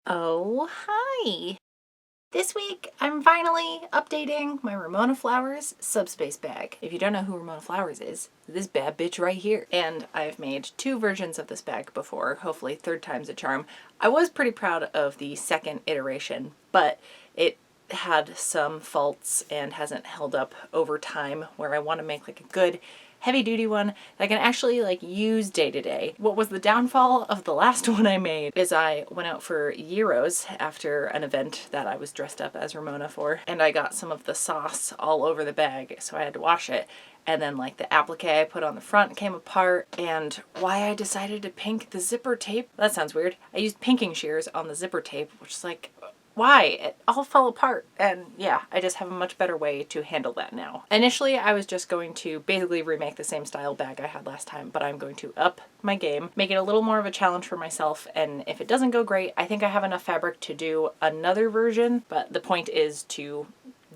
Oh, hi! This week, I'm finally updating my Ramona Flowers Subspace bag. If you don't know who Ramona Flowers is, this bad bitch right here. And I've made two versions of this bag before, hopefully third time's a charm. I was pretty proud of the second iteration, but it had some faults and hasn't held up over time where I want to make like a good heavy duty one that I can actually like use day to day. What was the downfall of the last one I made is I went out for gyros after an event that I was dressed up as Ramona for, and I got some of the sauce all over the bag, so I had to wash it. And then like the applique I put on the front came apart, and why I decided to pink the zipper tape, that sounds weird. I used pinking shears on the zipper tape, which is like, why? It all fell apart, and yeah, I just have a much better way to handle that now. Initially, I was just going to basically remake the same style bag I had last time, but I'm going to up my game, make it a little more of a challenge for myself, and if it doesn't go great, I think I have enough fabric to do another version, but the point is to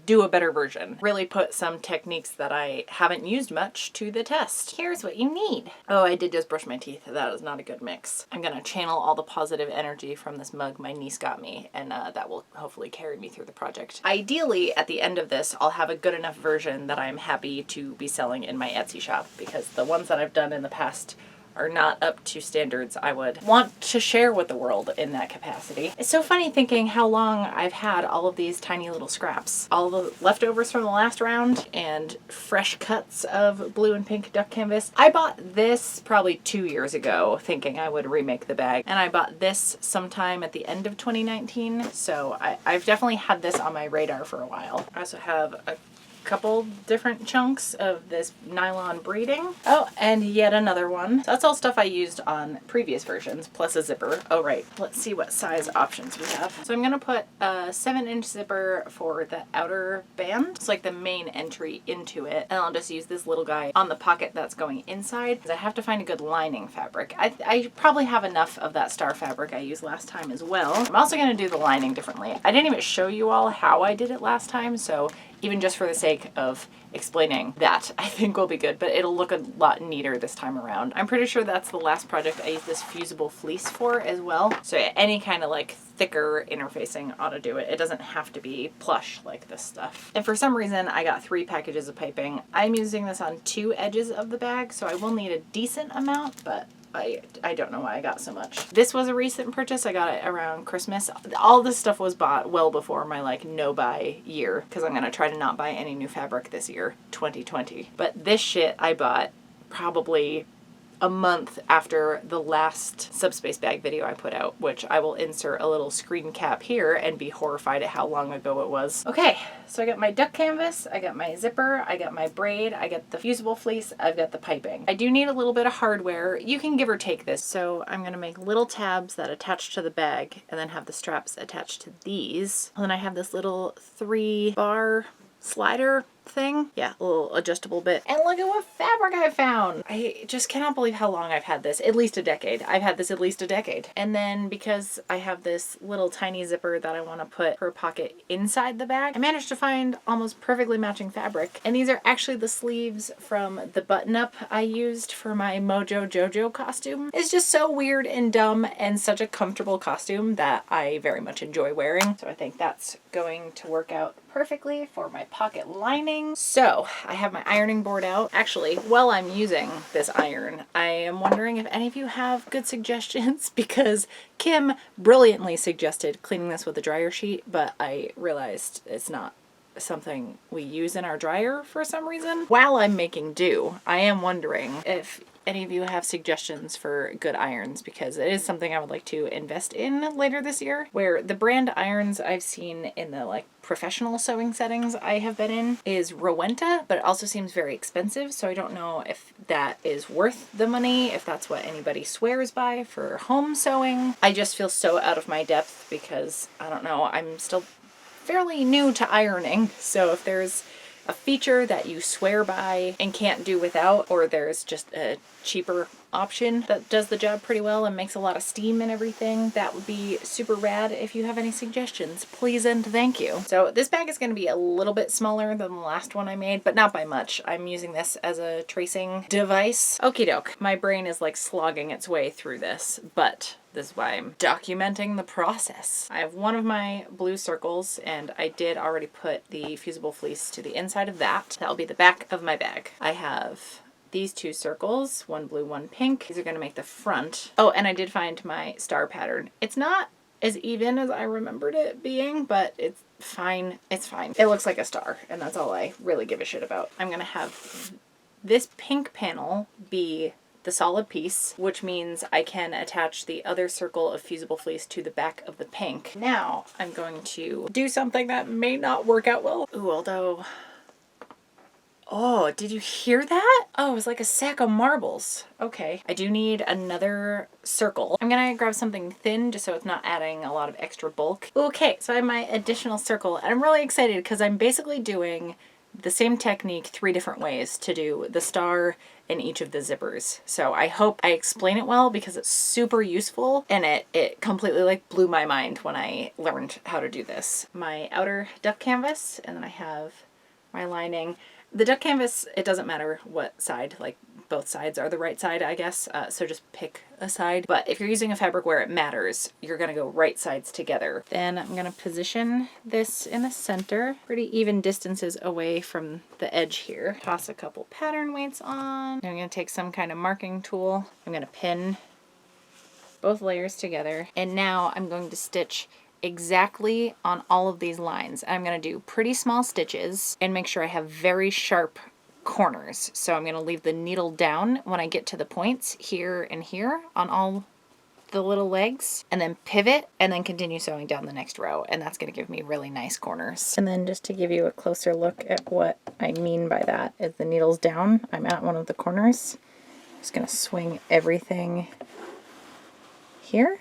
do a better version. Really put some techniques that I haven't used much to the test. Here's what you need. Oh, I did just brush my teeth. That is not a good mix. I'm gonna channel all the positive energy from this mug my niece got me, and that will hopefully carry me through the project. Ideally, at the end of this, I'll have a good enough version that I'm happy to be selling in my Etsy shop, because the ones that I've done in the past are not up to standards I would want to share with the world in that capacity. It's so funny thinking how long I've had all of these tiny little scraps. All the leftovers from the last round and fresh cuts of blue and pink duck canvas. I bought this probably 2 years ago thinking I would remake the bag, and I bought this sometime at the end of 2019, so I've definitely had this on my radar for a while. I also have a couple different chunks of this nylon braiding. Oh, and yet another one. So that's all stuff I used on previous versions, plus a zipper. Oh, right. Let's see what size options we have. So I'm gonna put a 7-inch zipper for the outer band. It's like the main entry into it. And I'll just use this little guy on the pocket that's going inside, because I have to find a good lining fabric. I probably have enough of that star fabric I used last time as well. I'm also gonna do the lining differently. I didn't even show you all how I did it last time, so even just for the sake of explaining that, I think will be good, but it'll look a lot neater this time around. I'm pretty sure that's the last project I used this fusible fleece for as well. So yeah, any kind of like thicker interfacing ought to do it. It doesn't have to be plush like this stuff. And for some reason, I got 3 packages of piping. I'm using this on 2 edges of the bag, so I will need a decent amount, but I don't know why I got so much. This was a recent purchase. I got it around Christmas. All this stuff was bought well before my like no buy year, because I'm gonna try to not buy any new fabric this year, 2020. But this shit I bought probably a month after the last Subspace bag video I put out, which I will insert a little screen cap here and be horrified at how long ago it was. Okay, so I got my duck canvas, I got my zipper, I got my braid, I got the fusible fleece, I've got the piping. I do need a little bit of hardware. You can give or take this. So I'm gonna make little tabs that attach to the bag and then have the straps attached to these. And then I have this little 3-bar slider thing. Yeah, a little adjustable bit. And look at what fabric I found. I just cannot believe how long I've had this. At least a decade. I've had this at least a decade. And then because I have this little tiny zipper that I want to put her pocket inside the bag, I managed to find almost perfectly matching fabric. And these are actually the sleeves from the button-up I used for my Mojo Jojo costume. It's just so weird and dumb and such a comfortable costume that I very much enjoy wearing. So I think that's going to work out perfectly for my pocket lining. So I have my ironing board out. Actually, while I'm using this iron, I am wondering if any of you have good suggestions, because Kim brilliantly suggested cleaning this with a dryer sheet, but I realized it's not something we use in our dryer for some reason. While I'm making do, I am wondering if any of you have suggestions for good irons, because it is something I would like to invest in later this year, where the brand irons I've seen in the like professional sewing settings I have been in is Rowenta, but it also seems very expensive, so I don't know if that is worth the money, if that's what anybody swears by for home sewing. I just feel so out of my depth because, I don't know, I'm still fairly new to ironing, so if there's a feature that you swear by and can't do without, or there's just a cheaper option that does the job pretty well and makes a lot of steam and everything, that would be super rad. If you have any suggestions, please and thank you. So this bag is going to be a little bit smaller than the last one I made, but not by much. I'm using this as a tracing device. Okie doke. My brain is like slogging its way through this, but This is why I'm documenting the process. I have one of my blue circles, and I did already put the fusible fleece to the inside of that. That'll be the back of my bag. I have these two circles, one blue, one pink. These are gonna make the front. Oh, and I did find my star pattern. It's not as even as I remembered it being, but it's fine. It's fine. It looks like a star, and that's all I really give a shit about. I'm gonna have this pink panel be the solid piece, which means I can attach the other circle of fusible fleece to the back of the pink. Now I'm going to do something that may not work out well. Ooh, although, oh, did you hear that? Oh, it was like a sack of marbles. Okay. I do need another circle. I'm gonna grab something thin just so it's not adding a lot of extra bulk. Okay, so I have my additional circle, and I'm really excited because I'm basically doing the same technique 3 different ways to do the star in each of the zippers. So I hope I explain it well because it's super useful, and it completely like blew my mind when I learned how to do this. My outer duck canvas, and then I have my lining. The duck canvas, it doesn't matter what side, like both sides are the right side, I guess. So just pick a side. But if you're using a fabric where it matters, you're gonna go right sides together. Then I'm gonna position this in the center, pretty even distances away from the edge here. Toss a couple pattern weights on. I'm gonna take some kind of marking tool. I'm gonna pin both layers together. And now I'm going to stitch exactly on all of these lines. I'm going to do pretty small stitches and make sure I have very sharp corners. So I'm going to leave the needle down when I get to the points here and here on all the little legs, and then pivot and then continue sewing down the next row, and that's going to give me really nice corners. And then just to give you a closer look at what I mean by that, is the needle's down, I'm at one of the corners. Just going to swing everything here.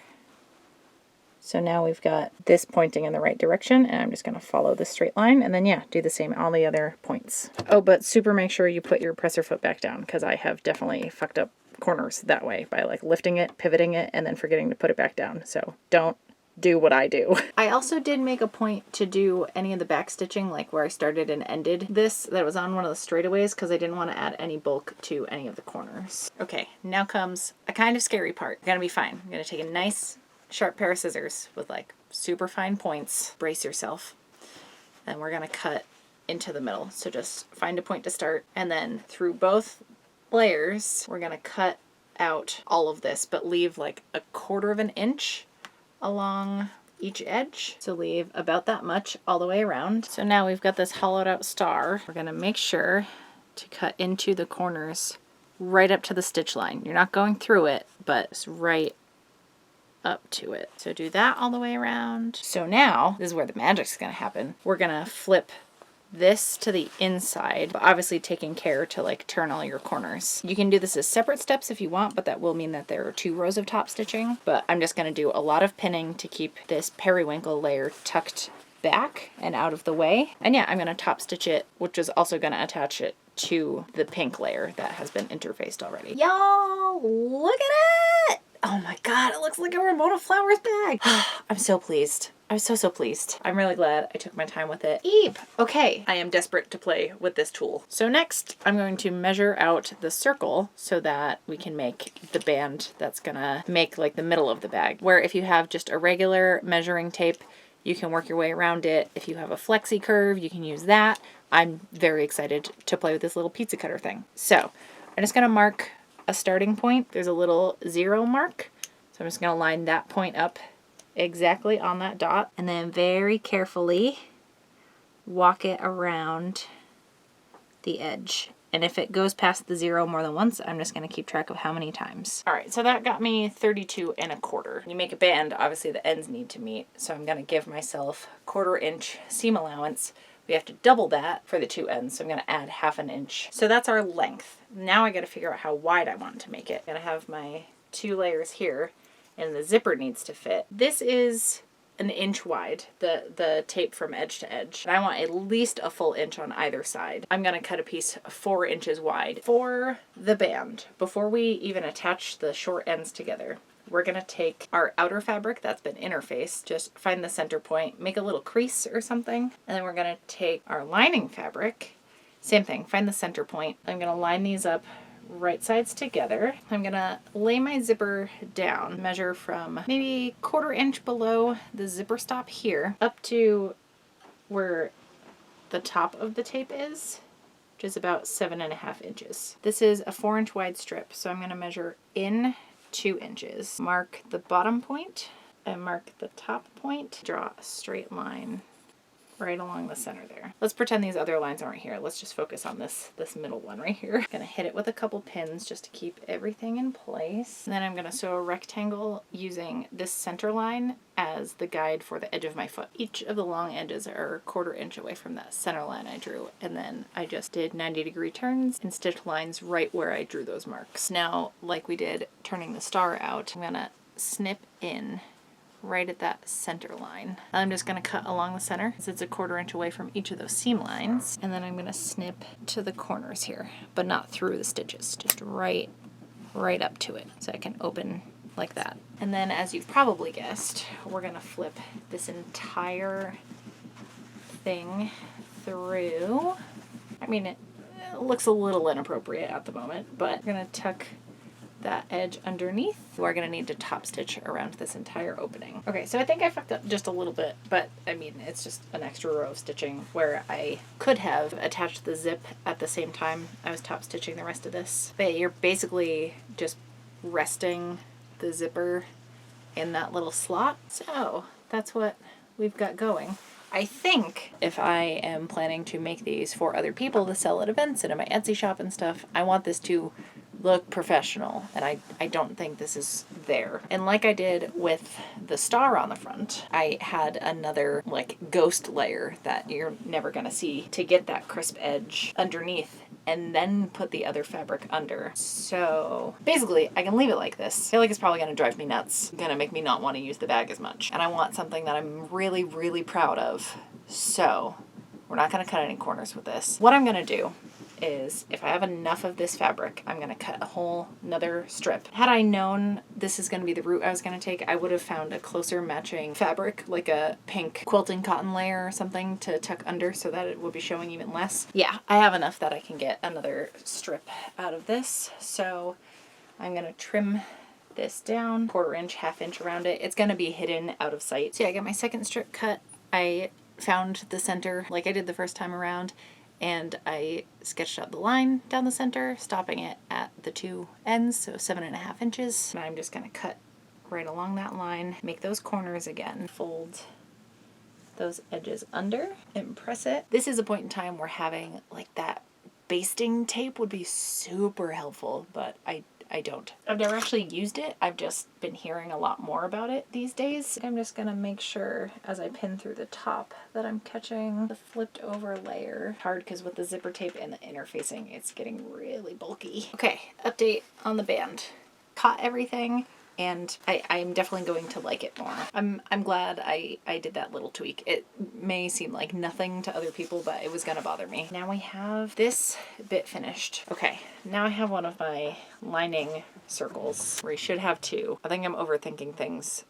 So now we've got this pointing in the right direction, and I'm just going to follow the straight line, and then yeah, do the same all the other points. Oh, but super make sure you put your presser foot back down, because I have definitely fucked up corners that way by like lifting it, pivoting it, and then forgetting to put it back down. So don't do what I do. I also did make a point to do any of the back stitching, like where I started and ended this, that was on one of the straightaways, because I didn't want to add any bulk to any of the corners. Okay, now comes a kind of scary part. It's gonna be fine. I'm gonna take a nice sharp pair of scissors with like super fine points. Brace yourself. And we're gonna cut into the middle. So just find a point to start, and then through both layers we're gonna cut out all of this, but leave like 1/4 of an inch along each edge. So leave about that much all the way around. So now we've got this hollowed out star. We're gonna make sure to cut into the corners right up to the stitch line. You're not going through it, but it's right up to it. So do that all the way around. So now, this is where the magic's gonna happen. We're gonna flip this to the inside, but obviously taking care to like turn all your corners. You can do this as separate steps if you want, but that will mean that there are 2 rows of top stitching. But I'm just gonna do a lot of pinning to keep this periwinkle layer tucked back and out of the way. And yeah, I'm gonna top stitch it, which is also gonna attach it to the pink layer that has been interfaced already. Y'all, look at it! Oh my god, it looks like a Ramona Flowers bag. I'm so pleased. I'm so pleased. I'm really glad I took my time with it. Eep! Okay, I am desperate to play with this tool. So next, I'm going to measure out the circle so that we can make the band that's gonna make like the middle of the bag. Where if you have just a regular measuring tape, you can work your way around it. If you have a flexi curve, you can use that. I'm very excited to play with this little pizza cutter thing. So I'm just gonna mark a starting point. There's a little 0 mark. So I'm just gonna line that point up exactly on that dot, and then very carefully walk it around the edge. And if it goes past the 0 more than once, I'm just gonna keep track of how many times. All right, so that got me 32 1/4. You make a band, obviously the ends need to meet. So I'm gonna give myself 1/4 inch seam allowance. We have to double that for the 2 ends, so I'm gonna add 1/2 inch. So that's our length. Now I gotta figure out how wide I want to make it. I'm gonna have my 2 layers here, and the zipper needs to fit. This is 1 inch wide, the tape from edge to edge. And I want at least a full inch on either side. I'm gonna cut a piece 4 inches wide. For the band, before we even attach the short ends together, we're gonna take our outer fabric that's been interfaced, just find the center point, make a little crease or something, and then we're gonna take our lining fabric, same thing, find the center point. I'm gonna line these up right sides together. I'm gonna lay my zipper down, measure from maybe 1/4 inch below the zipper stop here up to where the top of the tape is, which is about 7.5 inches. This is a 4-inch wide strip, so I'm gonna measure in 2 inches. Mark the bottom point and mark the top point. Draw a straight line right along the center there. Let's pretend these other lines aren't here. Let's just focus on this middle one right here. Gonna hit it with a couple pins just to keep everything in place. And then I'm gonna sew a rectangle using this center line as the guide for the edge of my foot. Each of the long edges are 1/4 inch away from that center line I drew. And then I just did 90-degree turns and stitched lines right where I drew those marks. Now, like we did turning the star out, I'm gonna snip in right at that center line. I'm just gonna cut along the center since it's a 1/4 inch away from each of those seam lines. And then I'm gonna snip to the corners here, but not through the stitches, just right up to it. So I can open like that. And then, as you've probably guessed, we're gonna flip this entire thing through. I mean, it looks a little inappropriate at the moment, but we're gonna tuck that edge underneath. We're gonna need to top stitch around this entire opening. Okay, so I think I fucked up just a little bit, but I mean, it's just an extra row of stitching where I could have attached the zip at the same time I was top stitching the rest of this. But you're basically just resting the zipper in that little slot. So that's what we've got going. I think if I am planning to make these for other people to sell at events and in my Etsy shop and stuff, I want this to look professional, and I don't think this is there. And like I did with the star on the front, I had another like ghost layer that you're never gonna see to get that crisp edge underneath and then put the other fabric under. So basically I can leave it like this. I feel like it's probably gonna drive me nuts, gonna make me not want to use the bag as much. And I want something that I'm really, really proud of. So we're not gonna cut any corners with this. What I'm gonna do is, if I have enough of this fabric, I'm gonna cut a whole another strip. Had I known this is gonna be the route I was gonna take, I would have found a closer matching fabric, like a pink quilting cotton layer or something to tuck under so that it would be showing even less. Yeah, I have enough that I can get another strip out of this. So I'm gonna trim this down 1/4 inch, 1/2 inch around it. It's gonna be hidden out of sight. So yeah, I got my second strip cut. I found the center like I did the first time around, and I sketched out the line down the center, stopping it at the 2 ends, so 7.5 inches. And I'm just gonna cut right along that line, make those corners again, fold those edges under and press it. This is a point in time where having like that basting tape would be super helpful, but I don't. I've never actually used it. I've just been hearing a lot more about it these days. I'm just gonna make sure as I pin through the top that I'm catching the flipped over layer. Hard because with the zipper tape and the interfacing, it's getting really bulky. Okay, update on the band. Caught everything, and I'm definitely going to like it more. I'm glad I did that little tweak. It may seem like nothing to other people, but it was gonna bother me. Now we have this bit finished. Okay, now I have one of my lining circles where you should have 2. I think I'm overthinking things.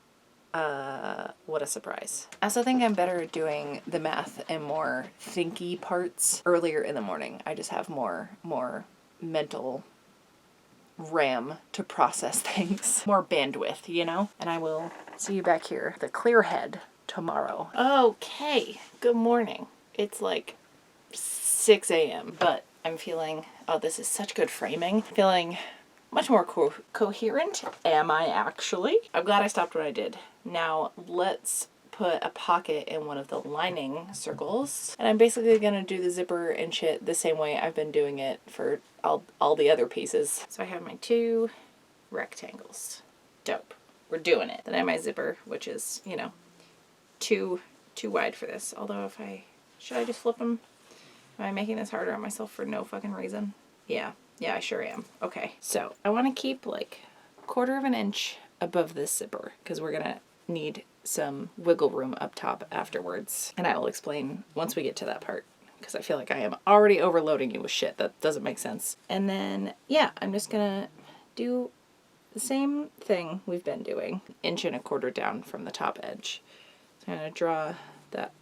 What a surprise. I also think I'm better at doing the math and more thinky parts earlier in the morning. I just have more mental RAM to process things, more bandwidth, you know? And I will see you back here, the clear head, tomorrow. Okay, good morning. It's like 6 a.m., but I'm feeling, oh, this is such good framing. Feeling much more coherent. Am I actually? I'm glad I stopped what I did. Now let's put a pocket in one of the lining circles, and I'm basically gonna do the zipper and shit the same way I've been doing it for all the other pieces. So I have my 2 rectangles. Dope. We're doing it. Then I have my zipper, which is, you know, too wide for this. Although should I just flip them? Am I making this harder on myself for no fucking reason? Yeah, I sure am. Okay, so I want to keep like 1/4 inch above this zipper because we're gonna need some wiggle room up top afterwards. And I will explain once we get to that part, because I feel like I am already overloading you with shit that doesn't make sense. And then, yeah, I'm just gonna do the same thing we've been doing. 1.25 inches down from the top edge. So I'm gonna draw that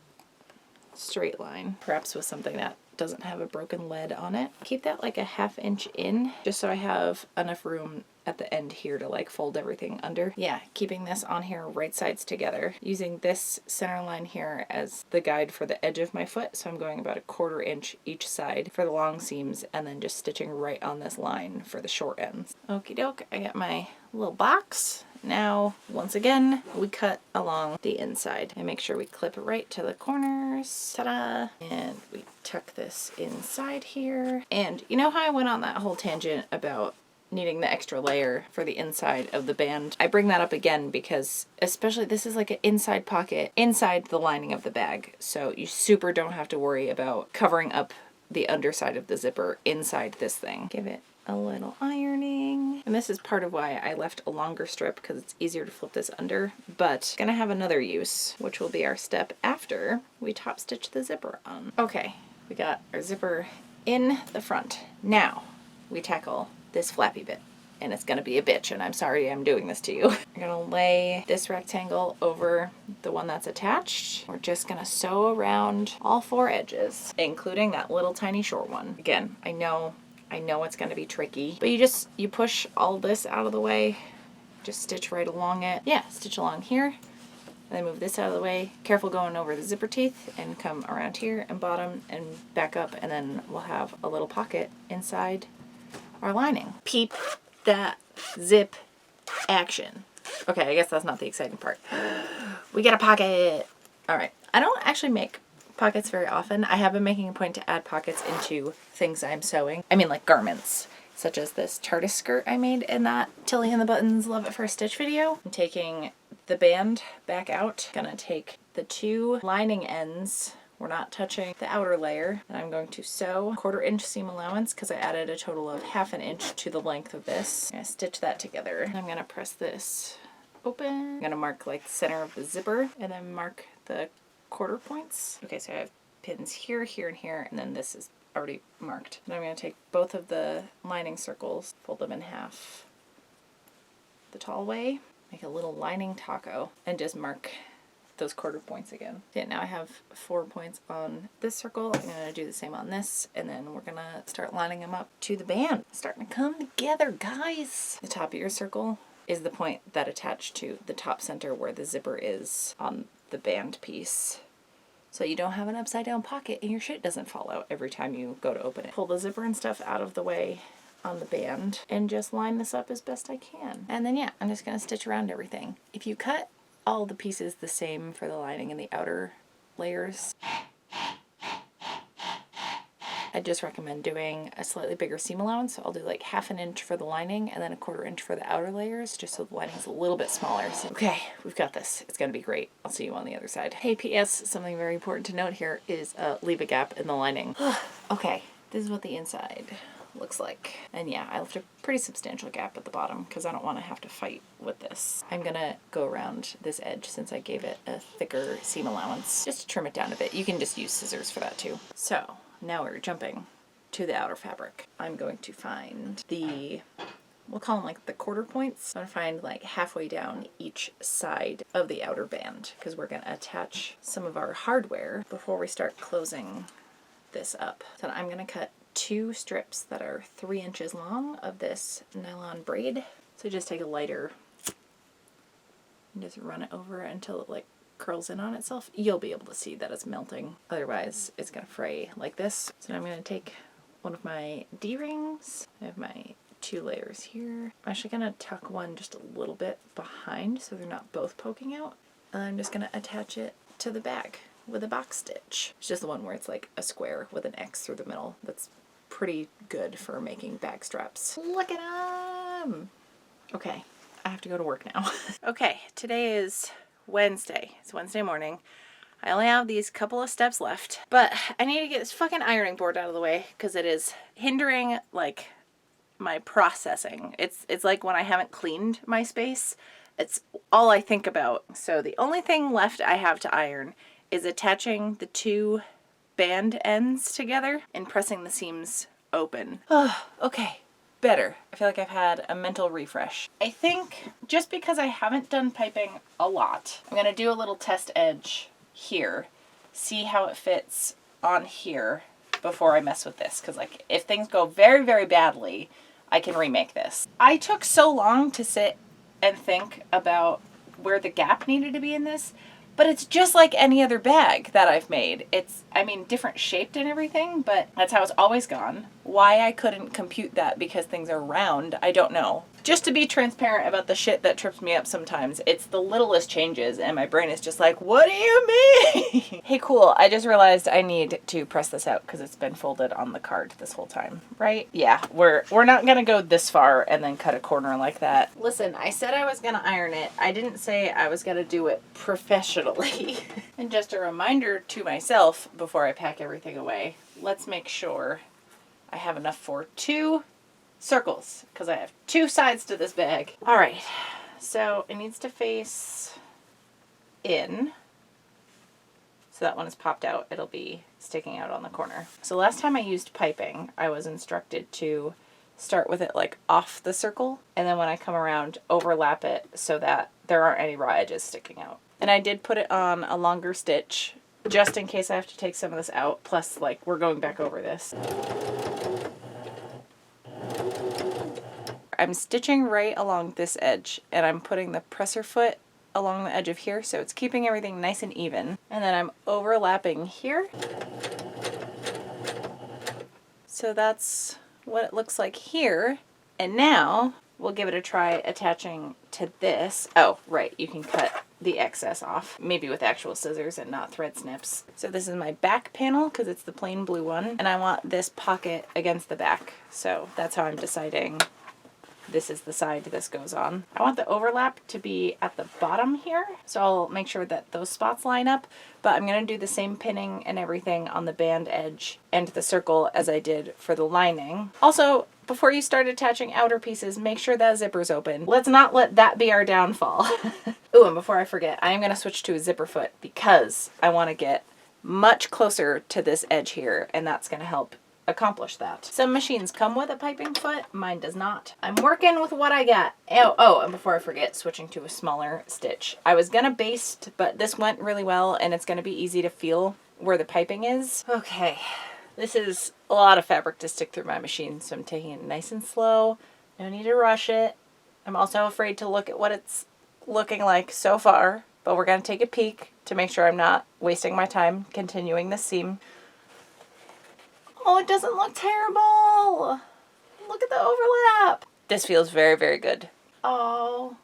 straight line, perhaps with something that doesn't have a broken lead on it. Keep that like a 1/2 inch in, just so I have enough room at the end here to like fold everything under. Yeah, keeping this on here right sides together, using this center line here as the guide for the edge of my foot. So I'm going about a 1/4 inch each side for the long seams, and then just stitching right on this line for the short ends. Okie doke, I got my little box. Now, once again, we cut along the inside and make sure we clip right to the corners. Ta-da! And we tuck this inside here. And you know how I went on that whole tangent about needing the extra layer for the inside of the band? I bring that up again because especially this is like an inside pocket inside the lining of the bag. So you super don't have to worry about covering up the underside of the zipper inside this thing. Give it a little ironing. And this is part of why I left a longer strip, because it's easier to flip this under, but gonna have another use, which will be our step after we top stitch the zipper on. Okay, we got our zipper in the front. Now we tackle this flappy bit, and it's gonna be a bitch, and I'm sorry I'm doing this to you. I'm gonna lay this rectangle over the one that's attached. We're just gonna sew around all 4 edges, including that little tiny short one. Again, I know it's going to be tricky, but you push all this out of the way, just stitch right along it. Yeah, stitch along here, and then move this out of the way. Careful going over the zipper teeth, and come around here and bottom and back up, and then we'll have a little pocket inside our lining. Peep that zip action. Okay, I guess that's not the exciting part. We get a pocket. All right, I don't actually make pockets very often. I have been making a point to add pockets into things I'm sewing. I mean, like garments, such as this TARDIS skirt I made in that Tilly and the Buttons Love It First Stitch video. I'm taking the band back out. Gonna take the 2 lining ends. We're not touching the outer layer. And I'm going to sew 1/4 inch seam allowance, because I added a total of 1/2 inch to the length of this. I'm gonna stitch that together. I'm gonna press this open. I'm gonna mark like the center of the zipper, and then mark the 1/4 points. Okay, so I have pins here, here, and here, and then this is already marked. And I'm going to take both of the lining circles, fold them in half the tall way, make a little lining taco, and just mark those 1/4 points again. Yeah, now I have 4 points on this circle. I'm going to do the same on this, and then we're going to start lining them up to the band. It's starting to come together, guys! The top of your circle is the point that attached to the top center where the zipper is on the band piece, so you don't have an upside down pocket and your shit doesn't fall out every time you go to open it. Pull the zipper and stuff out of the way on the band and just line this up as best I can. And then yeah, I'm just gonna stitch around everything. If you cut all the pieces the same for the lining and the outer layers, I just recommend doing a slightly bigger seam allowance. So I'll do like 1/2 inch for the lining and then a 1/4 inch for the outer layers, just so the lining's a little bit smaller. So, okay, we've got this. It's gonna be great. I'll see you on the other side. Hey, P.S. Something very important to note here is leave a gap in the lining. Okay, this is what the inside looks like. And yeah, I left a pretty substantial gap at the bottom because I don't want to have to fight with this. I'm gonna go around this edge since I gave it a thicker seam allowance, just to trim it down a bit. You can just use scissors for that too. So now we're jumping to the outer fabric. I'm going to find we'll call them like the 1/4 points. I'm gonna find like halfway down each side of the outer band, because we're gonna attach some of our hardware before we start closing this up. So I'm gonna cut 2 strips that are 3 inches long of this nylon braid. So just take a lighter and just run it over until it like curls in on itself. You'll be able to see that it's melting. Otherwise, it's gonna fray like this. So now I'm gonna take one of my D-rings. I have my 2 layers here. I'm actually gonna tuck one just a little bit behind so they're not both poking out. And I'm just gonna attach it to the bag with a box stitch. It's just the one where it's like a square with an X through the middle. That's pretty good for making bag straps. Look at them! Okay, I have to go to work now. Okay, today is Wednesday. It's Wednesday morning. I only have these couple of steps left, but I need to get this fucking ironing board out of the way because it is hindering like my processing. It's like when I haven't cleaned my space, it's all I think about. So the only thing left I have to iron is attaching the 2 band ends together and pressing the seams open. Oh, okay. Better. I feel like I've had a mental refresh. I think just because I haven't done piping a lot, I'm gonna do a little test edge here, see how it fits on here, before I mess with this, because like if things go very, very badly, I can remake this. I took so long to sit and think about where the gap needed to be in this, but it's just like any other bag that I've made. It's, I mean, different shaped and everything, but that's how it's always gone. Why I couldn't compute that because things are round, I don't know. Just to be transparent about the shit that trips me up sometimes, it's the littlest changes and my brain is just like, what do you mean? Hey, cool, I just realized I need to press this out because it's been folded on the card this whole time, right? Yeah, we're not gonna go this far and then cut a corner like that. Listen, I said I was gonna iron it. I didn't say I was gonna do it professionally. And just a reminder to myself before I pack everything away, let's make sure I have enough for 2 circles because I have 2 sides to this bag. All right, so it needs to face in. So that one is popped out. It'll be sticking out on the corner. So last time I used piping, I was instructed to start with it like off the circle, and then when I come around, overlap it so that there aren't any raw edges sticking out. And I did put it on a longer stitch just in case I have to take some of this out. Plus, like, we're going back over this. I'm stitching right along this edge, and I'm putting the presser foot along the edge of here, so it's keeping everything nice and even. And then I'm overlapping here. So that's what it looks like here. And now we'll give it a try attaching to this. Oh, right, you can cut the excess off, maybe with actual scissors and not thread snips. So this is my back panel because it's the plain blue one, and I want this pocket against the back. So that's how I'm deciding this is the side this goes on. I want the overlap to be at the bottom here, so I'll make sure that those spots line up, but I'm going to do the same pinning and everything on the band edge and the circle as I did for the lining. Also, before you start attaching outer pieces, make sure that zipper's open. Let's not let that be our downfall. Ooh, and before I forget, I am going to switch to a zipper foot because I want to get much closer to this edge here, and that's going to help accomplish that. Some machines come with a piping foot, mine does not. I'm working with what I got. Oh, and before I forget, switching to a smaller stitch. I was gonna baste, but this went really well and it's gonna be easy to feel where the piping is. Okay, this is a lot of fabric to stick through my machine, so I'm taking it nice and slow. No need to rush it. I'm also afraid to look at what it's looking like so far, but we're gonna take a peek to make sure I'm not wasting my time continuing this seam. Oh, it doesn't look terrible. Look at the overlap. This feels very, very good. Oh.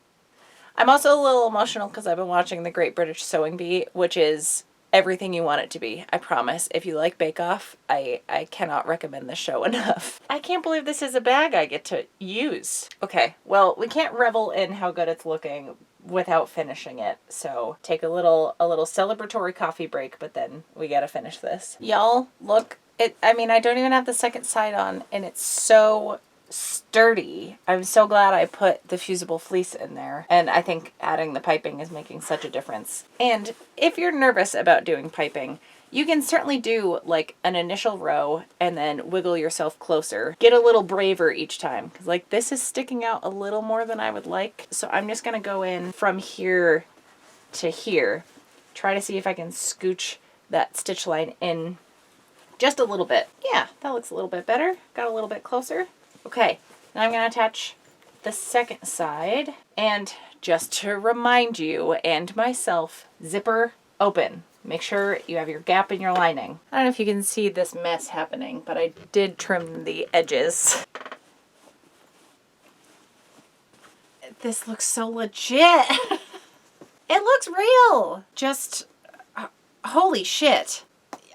I'm also a little emotional because I've been watching The Great British Sewing Bee, which is everything you want it to be. I promise. If you like Bake Off, I cannot recommend this show enough. I can't believe this is a bag I get to use. Okay, well, we can't revel in how good it's looking without finishing it. So take a little celebratory coffee break, but then we gotta finish this. Y'all, look. I mean, I don't even have the second side on, and it's so sturdy. I'm so glad I put the fusible fleece in there, and I think adding the piping is making such a difference. And if you're nervous about doing piping, you can certainly do like an initial row and then wiggle yourself closer. Get a little braver each time, because like this is sticking out a little more than I would like. So I'm just going to go in from here to here, try to see if I can scooch that stitch line in just a little bit. Yeah, that looks a little bit better. Got a little bit closer. Okay, now I'm going to attach the second side. And just to remind you and myself, zipper open. Make sure you have your gap in your lining. I don't know if you can see this mess happening, but I did trim the edges. This looks so legit. It looks real. Just, holy shit.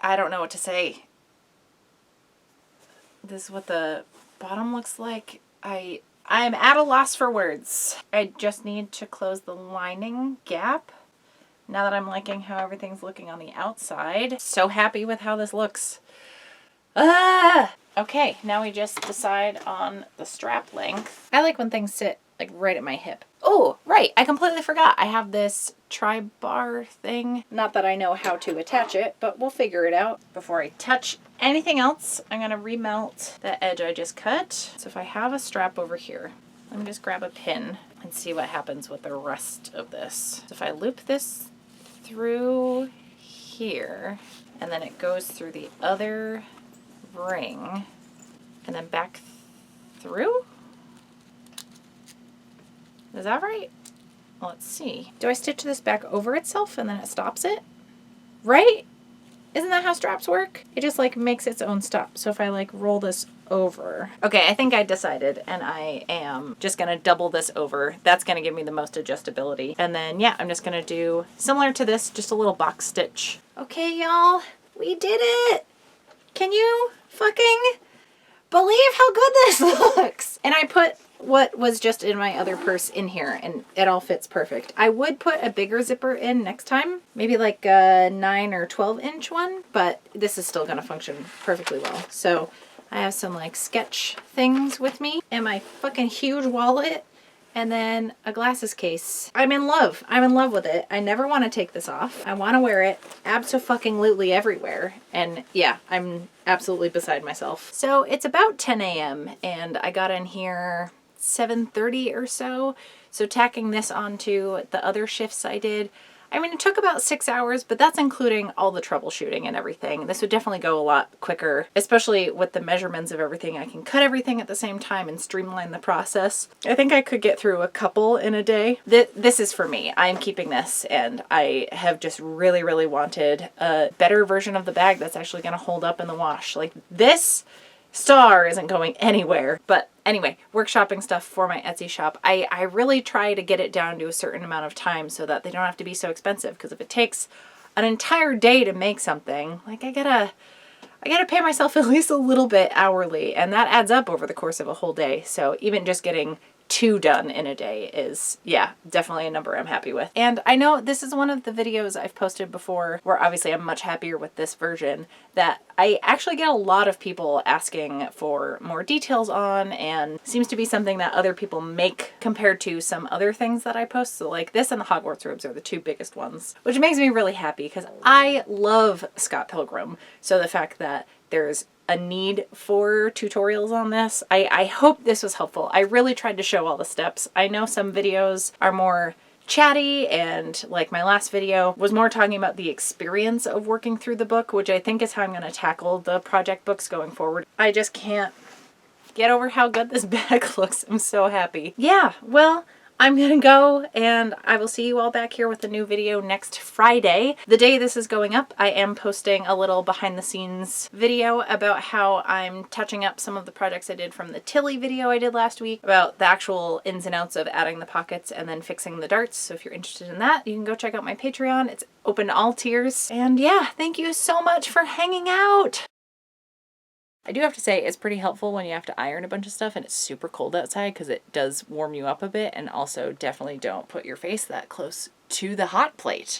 I don't know what to say. This is what the bottom looks like. I'm at a loss for words. I just need to close the lining gap. Now that I'm liking how everything's looking on the outside. So happy with how this looks. Ah! Okay, now we just decide on the strap length. I like when things sit like right at my hip. Oh, right, I completely forgot. I have this tri-bar thing. Not that I know how to attach it, but we'll figure it out. Before I touch anything else, I'm gonna remelt the edge I just cut. So if I have a strap over here, let me just grab a pin and see what happens with the rest of this. So if I loop this through here, and then it goes through the other ring and then back through. Is that right? Well, let's see. Do I stitch this back over itself and then it stops it? Right? Isn't that how straps work? It just like makes its own stop. So if I like roll this over. Okay, I think I decided, and I am just gonna double this over. That's gonna give me the most adjustability. And then yeah, I'm just gonna do similar to this, just a little box stitch. Okay, y'all, we did it. Can you fucking believe how good this looks? And I put what was just in my other purse in here, and it all fits perfect. I would put a bigger zipper in next time, maybe like a 9 or 12 inch one, but this is still gonna function perfectly well. So I have some like sketch things with me and my fucking huge wallet and then a glasses case. I'm in love. I'm in love with it. I never want to take this off. I want to wear it abso-fucking-lutely everywhere. And yeah, I'm absolutely beside myself. So it's about 10 a.m. and I got in here 7:30 or so. So tacking this onto the other shifts I did, I mean, it took about 6 hours, but that's including all the troubleshooting and everything. This would definitely go a lot quicker, especially with the measurements of everything. I can cut everything at the same time and streamline the process. I think I could get through a couple in a day. This is for me. I'm keeping this, and I have just really, really wanted a better version of the bag that's actually going to hold up in the wash. Like, this star isn't going anywhere. But anyway, workshopping stuff for my Etsy shop. I really try to get it down to a certain amount of time so that they don't have to be so expensive, because if it takes an entire day to make something, like I gotta pay myself at least a little bit hourly, and that adds up over the course of a whole day. So even just getting 2 done in a day is, yeah, definitely a number I'm happy with. And I know this is one of the videos I've posted before where obviously I'm much happier with this version, that I actually get a lot of people asking for more details on, and seems to be something that other people make compared to some other things that I post. So like this and the Hogwarts robes are the 2 biggest ones, which makes me really happy because I love Scott Pilgrim. So the fact that there's a need for tutorials on this, I hope this was helpful. I really tried to show all the steps. I know some videos are more chatty, and like my last video was more talking about the experience of working through the book, which I think is how I'm going to tackle the project books going forward. I just can't get over how good this bag looks. I'm so happy. Yeah, well, I'm gonna go, and I will see you all back here with a new video next Friday. The day this is going up, I am posting a little behind the scenes video about how I'm touching up some of the projects I did from the Tilly video I did last week, about the actual ins and outs of adding the pockets and then fixing the darts. So if you're interested in that, you can go check out my Patreon. It's open to all tiers. And yeah, thank you so much for hanging out. I do have to say, it's pretty helpful when you have to iron a bunch of stuff and it's super cold outside, because it does warm you up a bit, and also definitely don't put your face that close to the hot plate.